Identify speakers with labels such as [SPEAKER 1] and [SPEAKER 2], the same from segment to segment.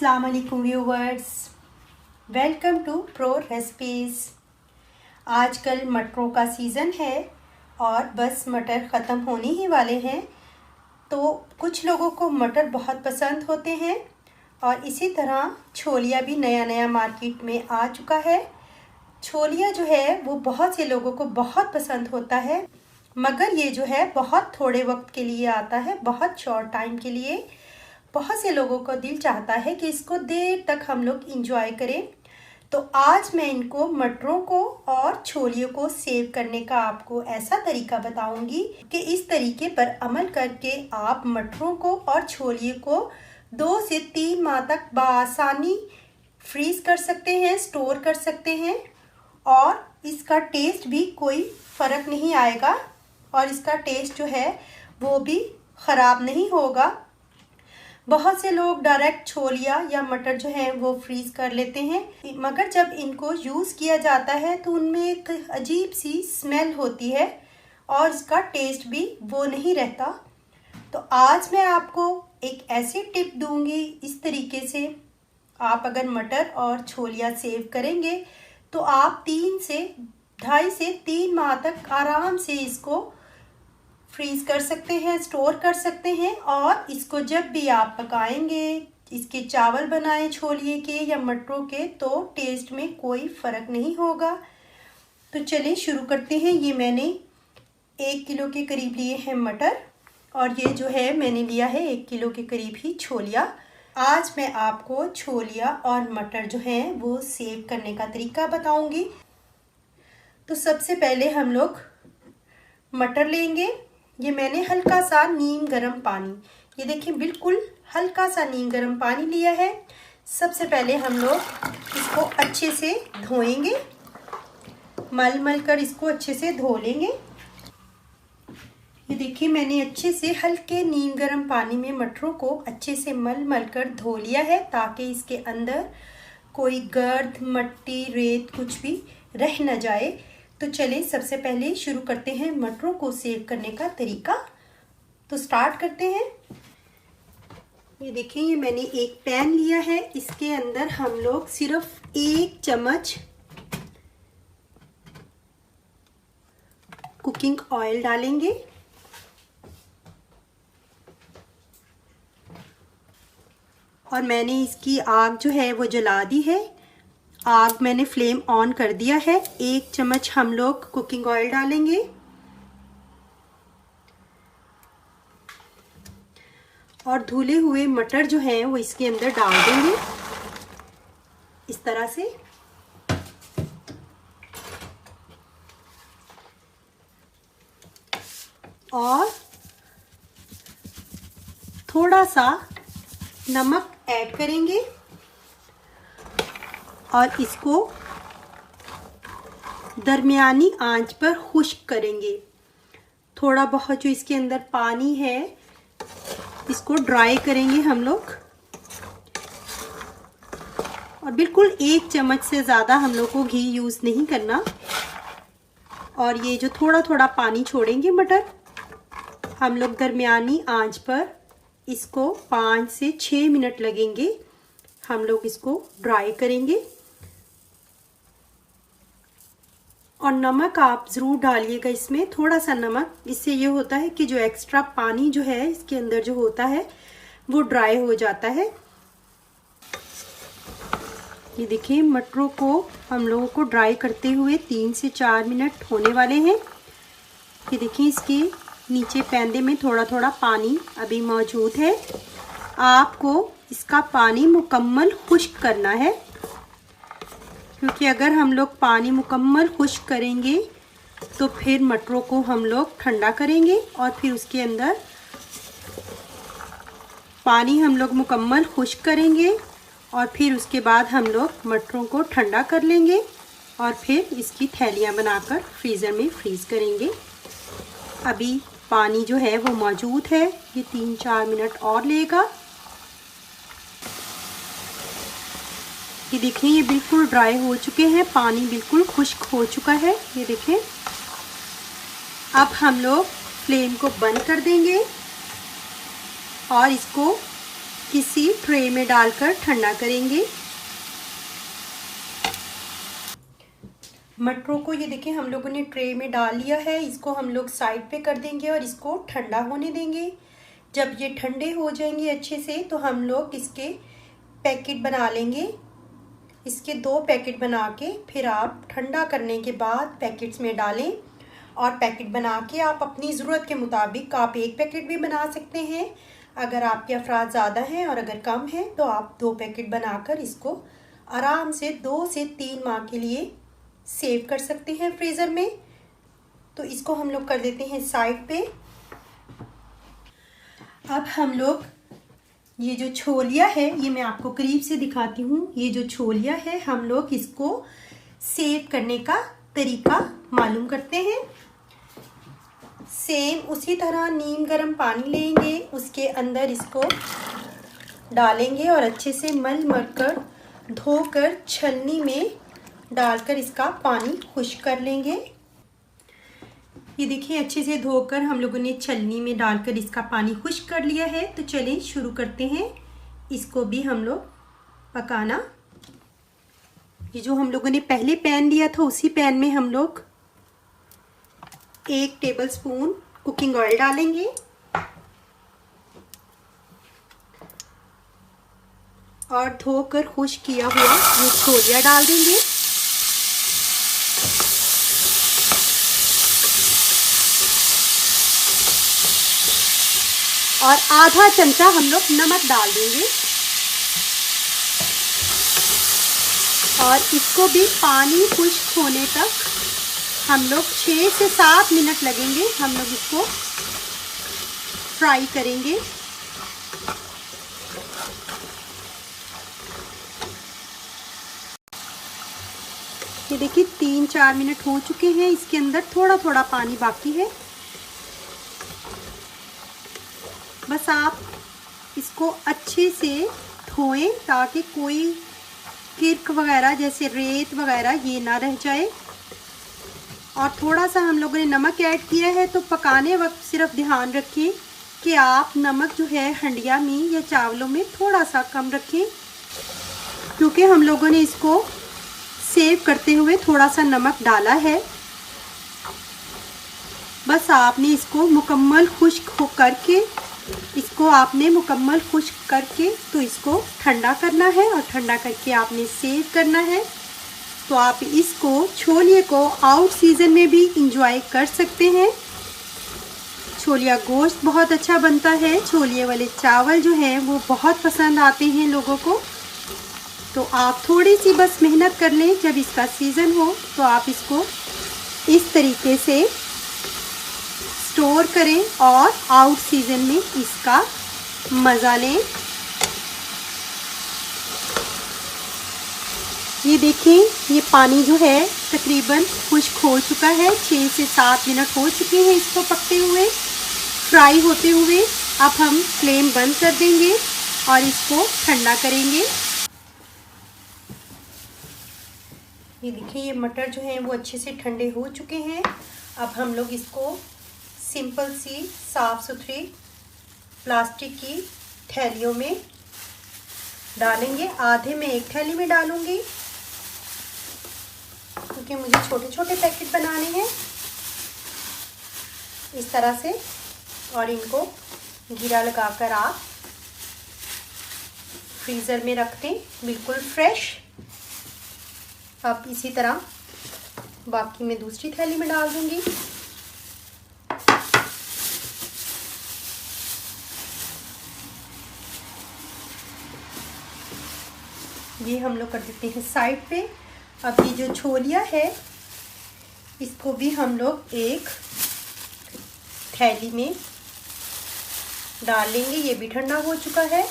[SPEAKER 1] अस्सलाम वालेकुम viewers, welcome to pro recipes. आजकल मटरों का सीज़न है और बस मटर ख़त्म होने ही वाले हैं। तो कुछ लोगों को मटर बहुत पसंद होते हैं और इसी तरह छोलिया भी नया नया मार्केट में आ चुका है। छोलिया जो है वो बहुत से लोगों को बहुत पसंद होता है, मगर ये जो है बहुत थोड़े वक्त के लिए आता है, बहुत शॉर्ट टाइम के लिए। बहुत से लोगों को दिल चाहता है कि इसको देर तक हम लोग इंजॉय करें। तो आज मैं इनको मटरों को और छोलियों को सेव करने का आपको ऐसा तरीका बताऊंगी कि इस तरीके पर अमल करके आप मटरों को और छोलियों को 2 से 3 माह तक बआसानी फ्रीज कर सकते हैं, स्टोर कर सकते हैं और इसका टेस्ट भी कोई फ़र्क नहीं आएगा और इसका टेस्ट जो है वो भी ख़राब नहीं होगा। बहुत से लोग डायरेक्ट छोलिया या मटर जो है वो फ्रीज कर लेते हैं, मगर जब इनको यूज़ किया जाता है तो उनमें एक अजीब सी स्मेल होती है और इसका टेस्ट भी वो नहीं रहता। तो आज मैं आपको एक ऐसी टिप दूंगी, इस तरीके से आप अगर मटर और छोलिया सेव करेंगे तो आप 2.5 से 3 माह तक आराम से इसको फ्रीज कर सकते हैं, स्टोर कर सकते हैं और इसको जब भी आप पकाएंगे, इसके चावल बनाएं छोलिए के या मटरों के, तो टेस्ट में कोई फ़र्क नहीं होगा। तो चलिए शुरू करते हैं। ये मैंने 1 किलो के करीब लिए हैं मटर और ये जो है मैंने लिया है 1 किलो के करीब ही छोलिया। आज मैं आपको छोलिया और मटर जो है वो सेव करने का तरीका बताऊंगी। तो सबसे पहले हम लोग मटर लेंगे। ये मैंने हल्का सा नीम गर्म पानी, ये देखिए बिल्कुल हल्का सा नीम गर्म पानी लिया है। सबसे पहले हम लोग इसको अच्छे से धोएंगे, मल कर इसको अच्छे से धो लेंगे। ये देखिए मैंने अच्छे से हल्के नीम गर्म पानी में मटरों को अच्छे से मल कर धो लिया है, ताकि इसके अंदर कोई गर्द, मट्टी, रेत कुछ भी रह न जाए। तो चलिए सबसे पहले शुरू करते हैं मटरों को सेव करने का तरीका। तो स्टार्ट करते हैं। ये देखिए ये मैंने एक पैन लिया है, इसके अंदर हम लोग सिर्फ 1 चम्मच कुकिंग ऑयल डालेंगे और मैंने इसकी आग जो है वो जला दी है। आग मैंने फ्लेम ऑन कर दिया है। 1 चम्मच हम लोग कुकिंग ऑयल डालेंगे और धुले हुए मटर जो हैं वो इसके अंदर डाल देंगे इस तरह से। और थोड़ा सा नमक ऐड करेंगे और इसको दरमियानी आंच पर खुश्क करेंगे। थोड़ा बहुत जो इसके अंदर पानी है इसको ड्राई करेंगे हम लोग और बिल्कुल 1 चम्मच से ज़्यादा हम लोग को घी यूज़ नहीं करना। और ये जो थोड़ा थोड़ा पानी छोड़ेंगे मटर, हम लोग दरमियानी आंच पर इसको 5 से 6 मिनट लगेंगे, हम लोग इसको ड्राई करेंगे। और नमक आप ज़रूर डालिएगा इसमें, थोड़ा सा नमक। इससे ये होता है कि जो एक्स्ट्रा पानी जो है इसके अंदर जो होता है वो ड्राई हो जाता है। ये देखिए मटरों को हम लोगों को ड्राई करते हुए 3 से 4 मिनट होने वाले हैं। ये देखिए इसके नीचे पैंदे में थोड़ा थोड़ा पानी अभी मौजूद है। आपको इसका पानी मुकम्मल खुश्क करना है, क्योंकि अगर हम लोग पानी मुकम्मल खुश्क करेंगे तो फिर मटरों को हम लोग ठंडा करेंगे और फिर उसके अंदर पानी हम लोग मुकम्मल खुश्क करेंगे और फिर उसके बाद हम लोग मटरों को ठंडा कर लेंगे और फिर इसकी थैलियाँ बनाकर फ्रीज़र में फ्रीज़ करेंगे। अभी पानी जो है वो मौजूद है, ये 3-4 मिनट और लेगा। ये देखिए ये बिल्कुल ड्राई हो चुके हैं, पानी बिल्कुल खुश्क हो चुका है। ये देखें, अब हम लोग फ्लेम को बंद कर देंगे और इसको किसी ट्रे में डालकर ठंडा करेंगे। मटरों को ये देखिए हम लोगों ने ट्रे में डाल लिया है। इसको हम लोग साइड पे कर देंगे और इसको ठंडा होने देंगे। जब ये ठंडे हो जाएंगे अच्छे से तो हम लोग इसके पैकेट बना लेंगे। इसके 2 पैकेट बना के फिर आप ठंडा करने के बाद पैकेट्स में डालें और पैकेट बना के आप अपनी ज़रूरत के मुताबिक आप 1 पैकेट भी बना सकते हैं। अगर आपके अफराद ज़्यादा हैं और अगर कम है तो आप 2 पैकेट बनाकर इसको आराम से 2 से 3 माह के लिए सेव कर सकते हैं फ्रीज़र में। तो इसको हम लोग कर देते हैं साइड पे। अब हम लोग ये जो छोलिया है ये मैं आपको करीब से दिखाती हूँ। ये जो छोलिया है हम लोग इसको सेव करने का तरीका मालूम करते हैं। सेम उसी तरह नीम गर्म पानी लेंगे, उसके अंदर इसको डालेंगे और अच्छे से मल कर धोकर छलनी में डालकर इसका पानी खुश्क कर लेंगे। ये देखिए अच्छे से धोकर हम लोगों ने छलनी में डालकर इसका पानी खुश्क कर लिया है। तो चलिए शुरू करते हैं इसको भी हम लोग पकाना। ये जो हम लोगों ने पहले पैन लिया था उसी पैन में हम लोग 1 टेबलस्पून कुकिंग ऑयल डालेंगे और धोकर खुश्क किया हुआ ये छोलिया डाल देंगे। और आधा चमचा हम लोग नमक डाल देंगे और इसको भी पानी खुश्क होने तक हम लोग 6 से 7 मिनट लगेंगे। हम लोग इसको फ्राई करेंगे। ये देखिए 3-4 मिनट हो चुके हैं। इसके अंदर थोड़ा थोड़ा पानी बाकी है। बस आप इसको अच्छे से धोएं ताकि कोई किरक वगैरह जैसे रेत वगैरह ये ना रह जाए। और थोड़ा सा हम लोगों ने नमक ऐड किया है तो पकाने वक्त सिर्फ ध्यान रखें कि आप नमक जो है हंडिया में या चावलों में थोड़ा सा कम रखें, क्योंकि हम लोगों ने इसको सेव करते हुए थोड़ा सा नमक डाला है। बस आपने इसको मुकम्मल खुश्क करके तो इसको ठंडा करना है और ठंडा करके आपने सेव करना है। तो आप इसको छोलिए को आउट सीज़न में भी इंजॉय कर सकते हैं। छोलिया गोश्त बहुत अच्छा बनता है। छोलिए वाले चावल जो हैं वो बहुत पसंद आते हैं लोगों को। तो आप थोड़ी सी बस मेहनत कर लें, जब इसका सीज़न हो तो आप इसको इस तरीके से स्टोर करें और आउट सीज़न में इसका मज़ा लें। ये देखें ये पानी जो है तकरीबन खुश्क हो चुका है। 6 से 7 मिनट हो चुके हैं इसको पकते हुए, फ्राई होते हुए। अब हम फ्लेम बंद कर देंगे और इसको ठंडा करेंगे। ये देखिए ये मटर जो है वो अच्छे से ठंडे हो चुके हैं। अब हम लोग इसको सिंपल सी साफ़ सुथरी प्लास्टिक की थैलियों में डालेंगे। आधे में एक थैली में डालूंगी क्योंकि मुझे छोटे छोटे पैकेट बनाने हैं इस तरह से। और इनको गिरा लगाकर आप फ्रीज़र में रख दें, बिल्कुल फ्रेश। अब इसी तरह बाकी मैं दूसरी थैली में डाल दूंगी। ये हम लोग कर देते हैं साइड पे। अब ये जो छोलिया है इसको भी हम लोग एक थैली में डाल लेंगे। ये भी ठंडा हो चुका है।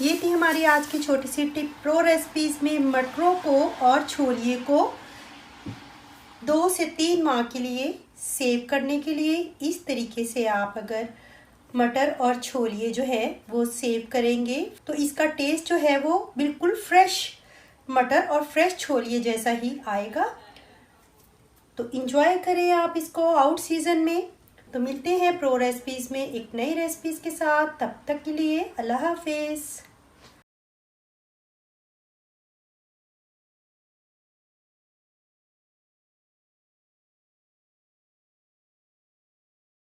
[SPEAKER 1] ये थी हमारी आज की छोटी सी टिप प्रो रेसिपीज़ में मटरों को और छोलिए को 2 से 3 माह के लिए सेव करने के लिए। इस तरीके से आप अगर मटर और छोलिए जो है वो सेव करेंगे तो इसका टेस्ट जो है वो बिल्कुल फ्रेश मटर और फ्रेश छोलिए जैसा ही आएगा। तो इंजॉय करें आप इसको आउट सीज़न में। तो मिलते हैं प्रो रेसिपीज़ में एक नई रेसिपीज़ के साथ। तब तक के लिए अल्लाह हाफिज़।